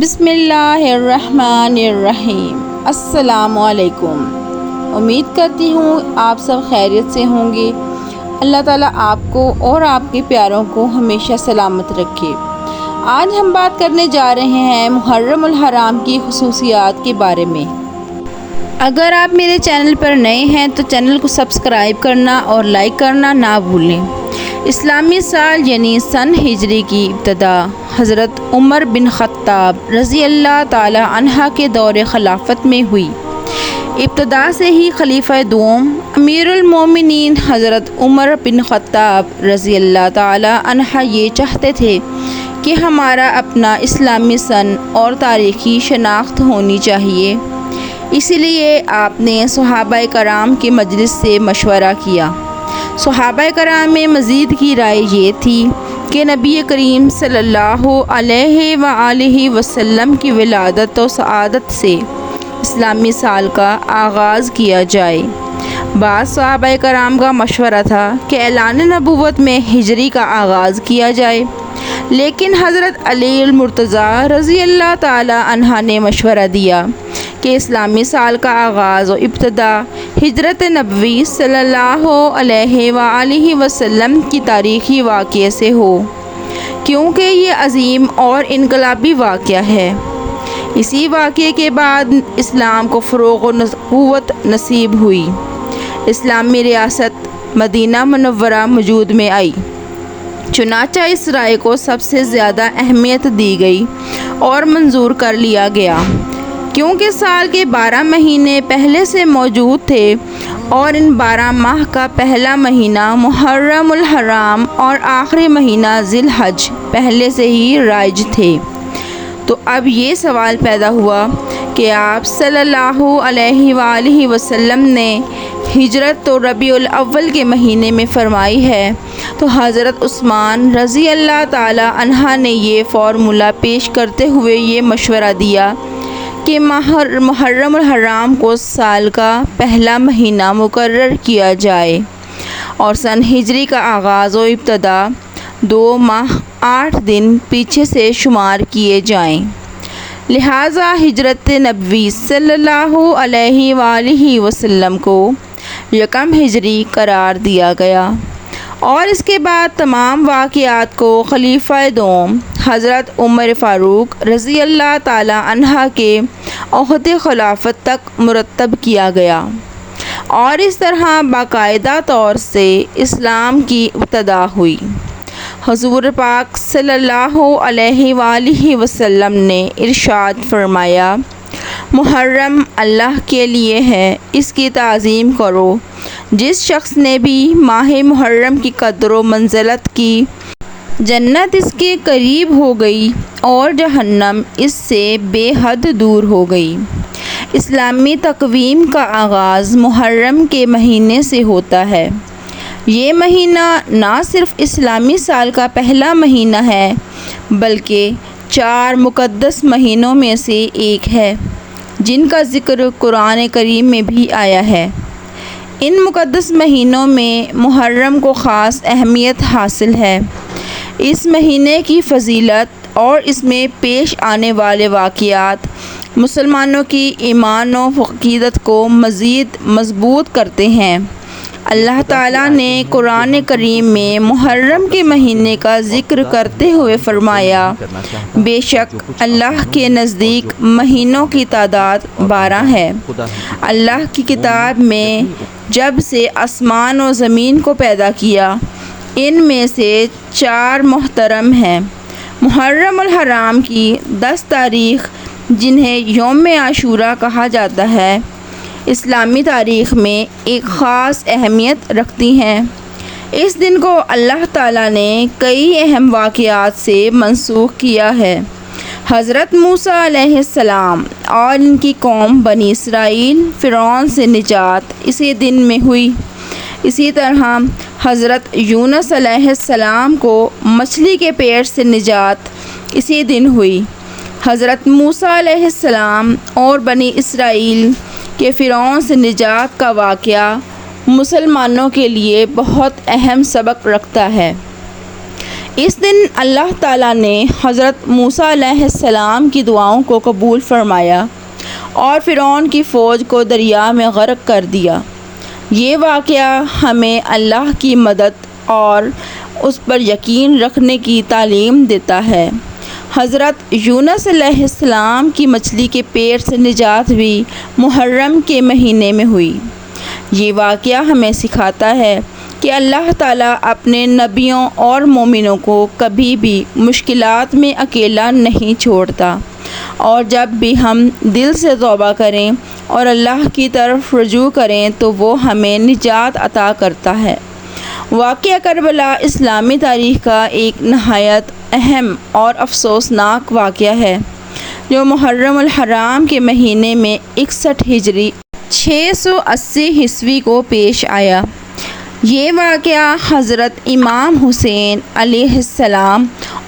بسم اللہ الرحمن الرحیم۔ السلام علیکم۔ امید کرتی ہوں آپ سب خیریت سے ہوں گے۔ اللہ تعالیٰ آپ کو اور آپ کے پیاروں کو ہمیشہ سلامت رکھے۔ آج ہم بات کرنے جا رہے ہیں محرم الحرام کی خصوصیات کے بارے میں۔ اگر آپ میرے چینل پر نئے ہیں تو چینل کو سبسکرائب کرنا اور لائک کرنا نہ بھولیں۔ اسلامی سال یعنی سن ہجری کی ابتدا حضرت عمر بن خطاب رضی اللہ تعالی عنہ کے دور خلافت میں ہوئی۔ ابتدا سے ہی خلیفہ دوم امیر المومنین حضرت عمر بن خطاب رضی اللہ تعالی عنہ یہ چاہتے تھے کہ ہمارا اپنا اسلامی سن اور تاریخی شناخت ہونی چاہیے۔ اسی لیے آپ نے صحابہ کرام کے مجلس سے مشورہ کیا۔ صحابہ کرام میں مزید کی رائے یہ تھی کہ نبی کریم صلی اللہ علیہ وآلہ وسلم کی ولادت و سعادت سے اسلامی سال کا آغاز کیا جائے۔ بعض صحابہ کرام کا مشورہ تھا کہ اعلان نبوت میں ہجری کا آغاز کیا جائے، لیکن حضرت علی المرتضیٰ رضی اللہ تعالی عنہ نے مشورہ دیا کہ اسلامی سال کا آغاز و ابتدا ہجرت نبوی صلی اللہ علیہ وآلہ وسلم کی تاریخی واقعے سے ہو، کیونکہ یہ عظیم اور انقلابی واقعہ ہے۔ اسی واقعے کے بعد اسلام کو فروغ و قوت نصیب ہوئی۔ اسلامی ریاست مدینہ منورہ وجود میں آئی۔ چنانچہ اس رائے کو سب سے زیادہ اہمیت دی گئی اور منظور کر لیا گیا، کیونکہ سال کے 12 مہینے پہلے سے موجود تھے اور ان 12 ماہ کا پہلا مہینہ محرم الحرام اور آخری مہینہ ذی الحج پہلے سے ہی رائج تھے۔ تو اب یہ سوال پیدا ہوا کہ آپ صلی اللہ علیہ وآلہ وسلم نے ہجرت تو ربیع الاول کے مہینے میں فرمائی ہے، تو حضرت عثمان رضی اللہ تعالی عنہ نے یہ فارمولہ پیش کرتے ہوئے یہ مشورہ دیا کہ محرم الحرام کو سال کا پہلا مہینہ مقرر کیا جائے اور سن ہجری کا آغاز و ابتدا 2 ماہ 8 دن پیچھے سے شمار کیے جائیں۔ لہٰذا ہجرت نبوی صلی اللہ علیہ وآلہ وسلم کو یکم ہجری قرار دیا گیا، اور اس کے بعد تمام واقعات کو خلیفہ دوم حضرت عمر فاروق رضی اللہ تعالی عنہ کے عہد خلافت تک مرتب کیا گیا، اور اس طرح باقاعدہ طور سے اسلام کی ابتدا ہوئی۔ حضور پاک صلی اللہ علیہ وآلہ وسلم نے ارشاد فرمایا، محرم اللہ کے لیے ہے، اس کی تعظیم کرو۔ جس شخص نے بھی ماہ محرم کی قدر و منزلت کی، جنت اس کے قریب ہو گئی اور جہنم اس سے بے حد دور ہو گئی۔ اسلامی تقویم کا آغاز محرم کے مہینے سے ہوتا ہے۔ یہ مہینہ نہ صرف اسلامی سال کا پہلا مہینہ ہے، بلکہ 4 مقدس مہینوں میں سے ایک ہے جن کا ذکر قرآن کریم میں بھی آیا ہے۔ ان مقدس مہینوں میں محرم کو خاص اہمیت حاصل ہے۔ اس مہینے کی فضیلت اور اس میں پیش آنے والے واقعات مسلمانوں کی ایمان و عقیدت کو مزید مضبوط کرتے ہیں۔ اللہ تعالیٰ نے قرآن کریم میں محرم کے مہینے کا ذکر کرتے ہوئے فرمایا، بے شک اللہ کے نزدیک مہینوں کی تعداد 12 ہے۔ اللہ کی کتاب میں جب سے آسمان و زمین کو پیدا کیا، ان میں سے 4 محترم ہیں۔ محرم الحرام کی 10 تاریخ، جنہیں یوم عاشوراء کہا جاتا ہے، اسلامی تاریخ میں ایک خاص اہمیت رکھتی ہیں۔ اس دن کو اللہ تعالیٰ نے کئی اہم واقعات سے منسوخ کیا ہے۔ حضرت موسیٰ علیہ السلام اور ان کی قوم بنی اسرائیل فرعون سے نجات اسی دن میں ہوئی۔ اسی طرح حضرت یونس علیہ السلام کو مچھلی کے پیٹ سے نجات اسی دن ہوئی۔ حضرت موسیٰ علیہ السلام اور بنی اسرائیل کے فرعون سے نجات کا واقعہ مسلمانوں کے لیے بہت اہم سبق رکھتا ہے۔ اس دن اللہ تعالیٰ نے حضرت موسیٰ علیہ السلام کی دعاؤں کو قبول فرمایا اور فرعون کی فوج کو دریا میں غرق کر دیا۔ یہ واقعہ ہمیں اللہ کی مدد اور اس پر یقین رکھنے کی تعلیم دیتا ہے۔ حضرت یونس علیہ السلام کی مچھلی کے پیٹ سے نجات بھی محرم کے مہینے میں ہوئی۔ یہ واقعہ ہمیں سکھاتا ہے کہ اللہ تعالیٰ اپنے نبیوں اور مومنوں کو کبھی بھی مشکلات میں اکیلا نہیں چھوڑتا، اور جب بھی ہم دل سے توبہ کریں اور اللہ کی طرف رجوع کریں تو وہ ہمیں نجات عطا کرتا ہے۔ واقعہ کربلا اسلامی تاریخ کا ایک نہایت اہم اور افسوسناک واقعہ ہے جو محرم الحرام کے مہینے میں 61 ہجری 680 عیسوی کو پیش آیا۔ یہ واقعہ حضرت امام حسین علیہ السلام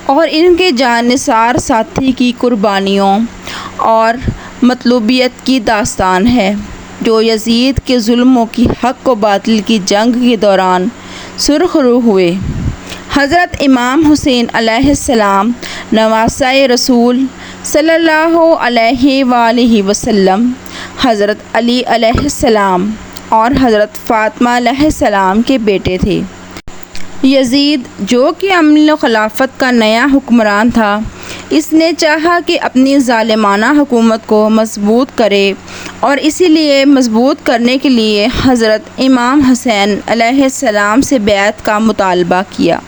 اور ان کے جانثار ساتھی کی قربانیوں اور مطلوبیت کی داستان ہے، جو یزید کے ظلموں کی حق و باطل کی جنگ کے دوران سرخ رو ہوئے۔ حضرت امام حسین علیہ السلام نواسۂ رسول صلی اللہ علیہ وآلہ وسلم، حضرت علی علیہ السلام اور حضرت فاطمہ علیہ السلام کے بیٹے تھے۔ یزید، جو کہ امن و خلافت کا نیا حکمران تھا، اس نے چاہا کہ اپنی ظالمانہ حکومت کو مضبوط کرے، اور اسی لیے مضبوط کرنے کے لیے حضرت امام حسین علیہ السلام سے بیعت کا مطالبہ کیا۔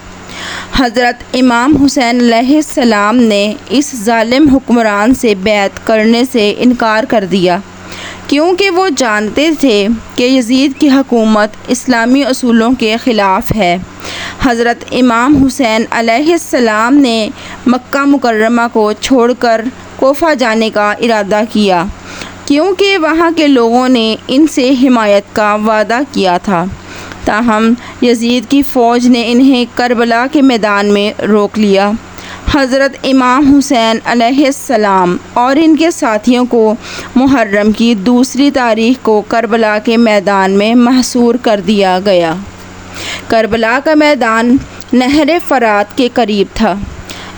حضرت امام حسین علیہ السلام نے اس ظالم حکمران سے بیعت کرنے سے انکار کر دیا، کیونکہ وہ جانتے تھے کہ یزید کی حکومت اسلامی اصولوں کے خلاف ہے۔ حضرت امام حسین علیہ السلام نے مکہ مکرمہ کو چھوڑ کر کوفہ جانے کا ارادہ کیا، کیونکہ وہاں کے لوگوں نے ان سے حمایت کا وعدہ کیا تھا۔ تاہم یزید کی فوج نے انہیں کربلا کے میدان میں روک لیا۔ حضرت امام حسین علیہ السلام اور ان کے ساتھیوں کو محرم کی 2 تاریخ کو کربلا کے میدان میں محصور کر دیا گیا۔ کربلا کا میدان نہر فرات کے قریب تھا۔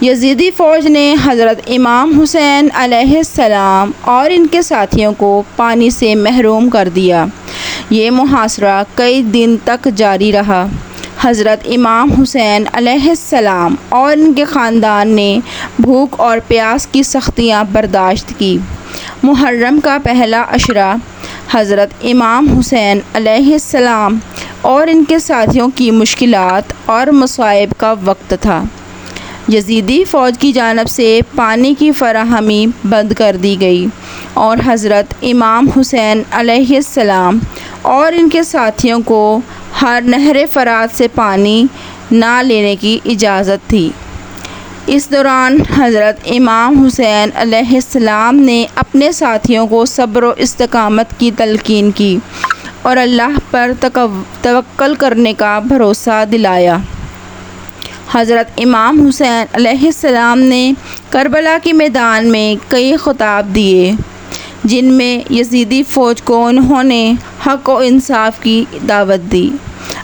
یزیدی فوج نے حضرت امام حسین علیہ السلام اور ان کے ساتھیوں کو پانی سے محروم کر دیا۔ یہ محاصرہ کئی دن تک جاری رہا۔ حضرت امام حسین علیہ السلام اور ان کے خاندان نے بھوک اور پیاس کی سختیاں برداشت کی۔ محرم کا پہلا عشرہ حضرت امام حسین علیہ السلام اور ان کے ساتھیوں کی مشکلات اور مصائب کا وقت تھا۔ یزیدی فوج کی جانب سے پانی کی فراہمی بند کر دی گئی، اور حضرت امام حسین علیہ السلام اور ان کے ساتھیوں کو ہر نہر فرات سے پانی نہ لینے کی اجازت تھی۔ اس دوران حضرت امام حسین علیہ السلام نے اپنے ساتھیوں کو صبر و استقامت کی تلقین کی اور اللہ پر توکل کرنے کا بھروسہ دلایا۔ حضرت امام حسین علیہ السلام نے کربلا کے میدان میں کئی خطاب دیے، جن میں یزیدی فوج کو انہوں نے حق و انصاف کی دعوت دی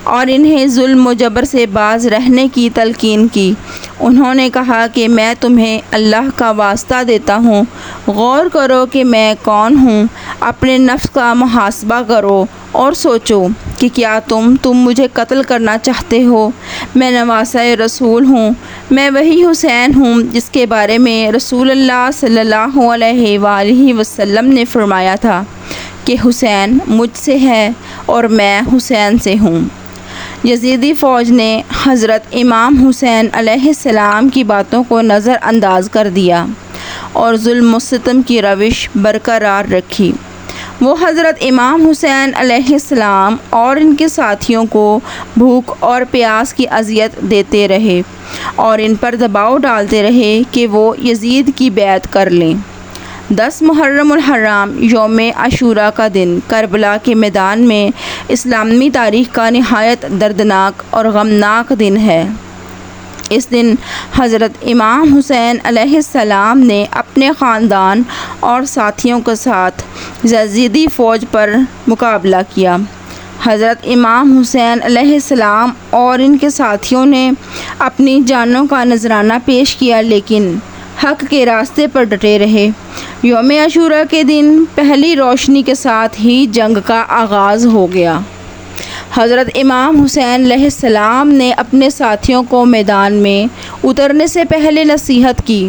اور انہیں ظلم و جبر سے باز رہنے کی تلقین کی۔ انہوں نے کہا کہ میں تمہیں اللہ کا واسطہ دیتا ہوں، غور کرو کہ میں کون ہوں، اپنے نفس کا محاسبہ کرو اور سوچو کہ کیا تم مجھے قتل کرنا چاہتے ہو۔ میں نواسۂ رسول ہوں، میں وہی حسین ہوں جس کے بارے میں رسول اللہ صلی اللہ علیہ وآلہ وسلم نے فرمایا تھا کہ حسین مجھ سے ہے اور میں حسین سے ہوں۔ یزیدی فوج نے حضرت امام حسین علیہ السلام کی باتوں کو نظر انداز کر دیا اور ظلم و ستم کی روش برقرار رکھی۔ وہ حضرت امام حسین علیہ السلام اور ان کے ساتھیوں کو بھوک اور پیاس کی اذیت دیتے رہے اور ان پر دباؤ ڈالتے رہے کہ وہ یزید کی بیعت کر لیں۔ 10 محرم الحرام یوم عاشوراء کا دن کربلا کے میدان میں اسلامی تاریخ کا نہایت دردناک اور غمناک دن ہے۔ اس دن حضرت امام حسین علیہ السلام نے اپنے خاندان اور ساتھیوں کے ساتھ یزیدی فوج پر مقابلہ کیا۔ حضرت امام حسین علیہ السلام اور ان کے ساتھیوں نے اپنی جانوں کا نذرانہ پیش کیا لیکن حق کے راستے پر ڈٹے رہے۔ یوم عاشوراء کے دن پہلی روشنی کے ساتھ ہی جنگ کا آغاز ہو گیا۔ حضرت امام حسین علیہ السلام نے اپنے ساتھیوں کو میدان میں اترنے سے پہلے نصیحت کی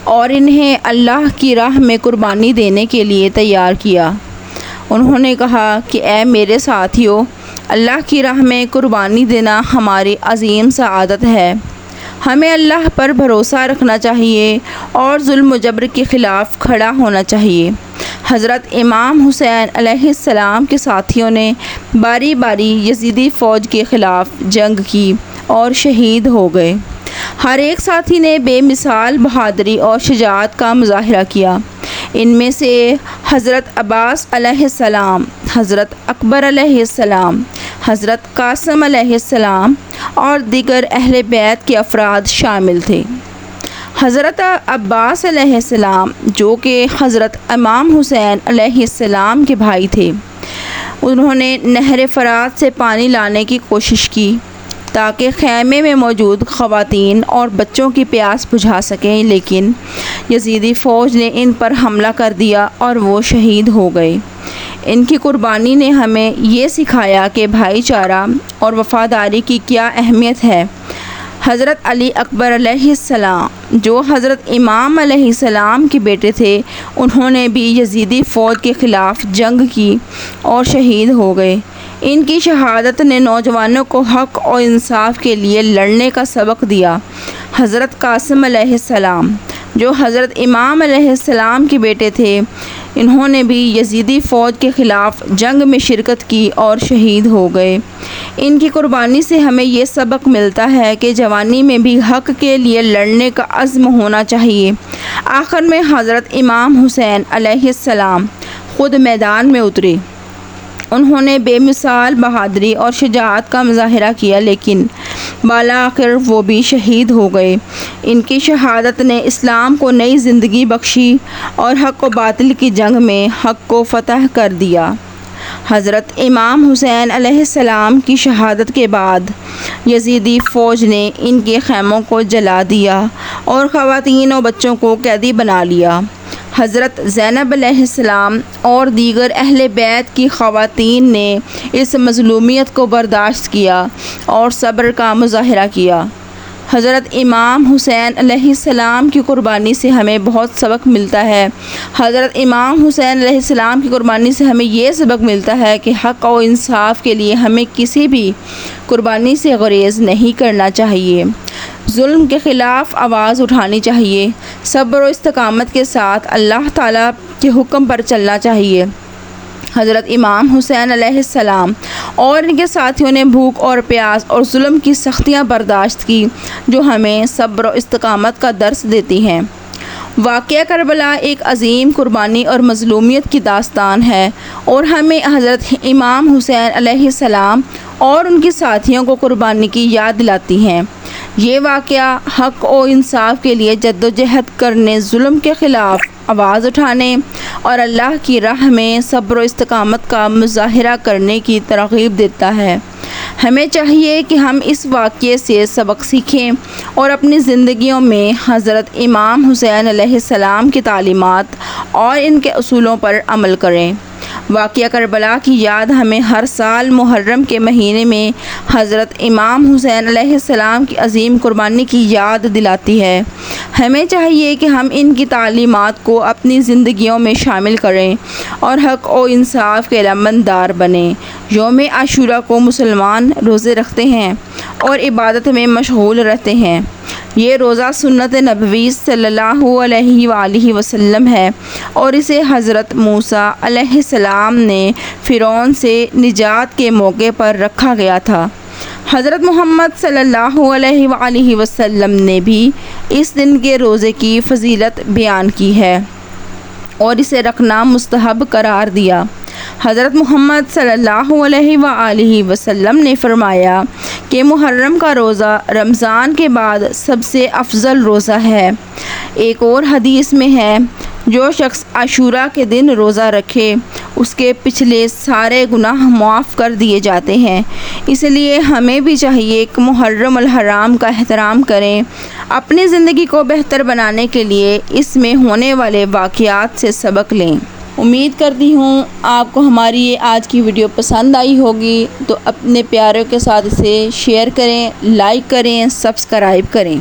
اور انہیں اللہ کی راہ میں قربانی دینے کے لیے تیار کیا۔ انہوں نے کہا کہ اے میرے ساتھیو، اللہ کی راہ میں قربانی دینا ہماری عظیم سعادت ہے۔ ہمیں اللہ پر بھروسہ رکھنا چاہیے اور ظلم و جبر کے خلاف کھڑا ہونا چاہیے۔ حضرت امام حسین علیہ السلام کے ساتھیوں نے باری باری یزیدی فوج کے خلاف جنگ کی اور شہید ہو گئے۔ ہر ایک ساتھی نے بے مثال بہادری اور شجاعت کا مظاہرہ کیا۔ ان میں سے حضرت عباس علیہ السلام، حضرت اکبر علیہ السلام، حضرت قاسم علیہ السلام اور دیگر اہل بیت کے افراد شامل تھے۔ حضرت عباس علیہ السلام جو کہ حضرت امام حسین علیہ السلام کے بھائی تھے، انہوں نے نہر فرات سے پانی لانے کی کوشش کی تاکہ خیمے میں موجود خواتین اور بچوں کی پیاس بجھا سکیں، لیکن یزیدی فوج نے ان پر حملہ کر دیا اور وہ شہید ہو گئے۔ ان کی قربانی نے ہمیں یہ سکھایا کہ بھائی چارہ اور وفاداری کی کیا اہمیت ہے۔ حضرت علی اکبر علیہ السلام جو حضرت امام علیہ السلام کے بیٹے تھے، انہوں نے بھی یزیدی فوج کے خلاف جنگ کی اور شہید ہو گئے۔ ان کی شہادت نے نوجوانوں کو حق اور انصاف کے لیے لڑنے کا سبق دیا۔ حضرت قاسم علیہ السلام جو حضرت امام علیہ السلام کے بیٹے تھے، انہوں نے بھی یزیدی فوج کے خلاف جنگ میں شرکت کی اور شہید ہو گئے۔ ان کی قربانی سے ہمیں یہ سبق ملتا ہے کہ جوانی میں بھی حق کے لیے لڑنے کا عزم ہونا چاہیے۔ آخر میں حضرت امام حسین علیہ السلام خود میدان میں اترے۔ انہوں نے بے مثال بہادری اور شجاعت کا مظاہرہ کیا لیکن بالآخر وہ بھی شہید ہو گئے۔ ان کی شہادت نے اسلام کو نئی زندگی بخشی اور حق و باطل کی جنگ میں حق کو فتح کر دیا۔ حضرت امام حسین علیہ السلام کی شہادت کے بعد یزیدی فوج نے ان کے خیموں کو جلا دیا اور خواتین و بچوں کو قیدی بنا لیا۔ حضرت زینب علیہ السلام اور دیگر اہل بیت کی خواتین نے اس مظلومیت کو برداشت کیا اور صبر کا مظاہرہ کیا۔ حضرت امام حسین علیہ السلام کی قربانی سے ہمیں بہت سبق ملتا ہے۔ حضرت امام حسین علیہ السلام کی قربانی سے ہمیں یہ سبق ملتا ہے کہ حق و انصاف کے لیے ہمیں کسی بھی قربانی سے گریز نہیں کرنا چاہیے۔ ظلم کے خلاف آواز اٹھانی چاہیے۔ صبر و استقامت کے ساتھ اللہ تعالیٰ کے حکم پر چلنا چاہیے۔ حضرت امام حسین علیہ السلام اور ان کے ساتھیوں نے بھوک اور پیاس اور ظلم کی سختیاں برداشت کی جو ہمیں صبر و استقامت کا درس دیتی ہیں۔ واقعہ کربلا ایک عظیم قربانی اور مظلومیت کی داستان ہے اور ہمیں حضرت امام حسین علیہ السلام اور ان کے ساتھیوں کو قربانی کی یاد دلاتی ہیں۔ یہ واقعہ حق و انصاف کے لیے جد و جہد کرنے، ظلم کے خلاف آواز اٹھانے اور اللہ کی راہ میں صبر و استقامت کا مظاہرہ کرنے کی ترغیب دیتا ہے۔ ہمیں چاہیے کہ ہم اس واقعے سے سبق سیکھیں اور اپنی زندگیوں میں حضرت امام حسین علیہ السلام کی تعلیمات اور ان کے اصولوں پر عمل کریں۔ واقعہ کربلا کی یاد ہمیں ہر سال محرم کے مہینے میں حضرت امام حسین علیہ السلام کی عظیم قربانی کی یاد دلاتی ہے۔ ہمیں چاہیے کہ ہم ان کی تعلیمات کو اپنی زندگیوں میں شامل کریں اور حق و انصاف کے لمبندار بنیں۔ یوم عاشوراء کو مسلمان روزے رکھتے ہیں اور عبادت میں مشغول رہتے ہیں۔ یہ روزہ سنت نبوی صلی اللہ علیہ وآلہ وسلم ہے اور اسے حضرت موسیٰ علیہ السلام نے فرعون سے نجات کے موقع پر رکھا گیا تھا۔ حضرت محمد صلی اللہ علیہ وآلہ وسلم نے بھی اس دن کے روزے کی فضیلت بیان کی ہے اور اسے رکھنا مستحب قرار دیا۔ حضرت محمد صلی اللہ علیہ وآلہ وسلم نے فرمایا کہ محرم کا روزہ رمضان کے بعد سب سے افضل روزہ ہے۔ ایک اور حدیث میں ہے جو شخص عاشورہ کے دن روزہ رکھے اس کے پچھلے سارے گناہ معاف کر دیے جاتے ہیں۔ اس لیے ہمیں بھی چاہیے کہ محرم الحرام کا احترام کریں، اپنی زندگی کو بہتر بنانے کے لیے اس میں ہونے والے واقعات سے سبق لیں۔ امید کرتی ہوں آپ کو ہماری یہ آج کی ویڈیو پسند آئی ہوگی، تو اپنے پیاروں کے ساتھ اسے شیئر کریں، لائک کریں، سبسکرائب کریں۔